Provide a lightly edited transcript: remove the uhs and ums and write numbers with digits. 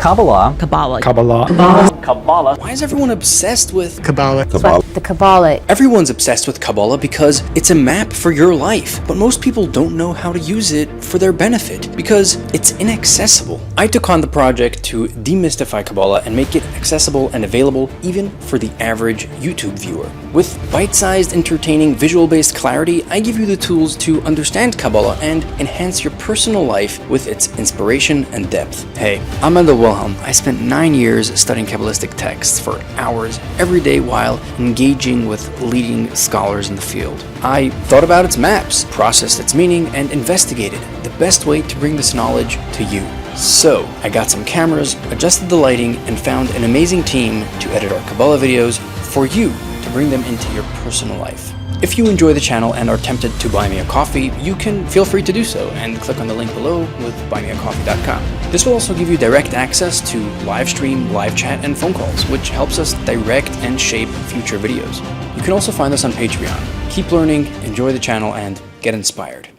Kabbalah. Kabbalah. Kabbalah. Why is everyone obsessed with Kabbalah? The Kabbalah. Everyone's obsessed with Kabbalah because it's a map for your life, but most people don't know how to use it for their benefit because it's inaccessible. I took on the project to demystify Kabbalah and make it accessible and available even for the average YouTube viewer. With bite-sized, entertaining, visual-based clarity, I give you the tools to understand Kabbalah and enhance your personal life with its inspiration and depth. Hey, I'm Mendel Wilhelm. I spent 9 years studying Kabbalistic texts for hours every day while engaging with leading scholars in the field. I thought about its maps, processed its meaning, and investigated the best way to bring this knowledge to you. So, I got some cameras, adjusted the lighting, and found an amazing team to edit our Kabbalah videos for you to bring them into your personal life. If you enjoy the channel and are tempted to buy me a coffee, you can feel free to do so and click on the link below with buymeacoffee.com. This will also give you direct access to live stream, live chat, and phone calls, which helps us direct and shape future videos. You can also find us on Patreon. Keep learning, enjoy the channel, and get inspired.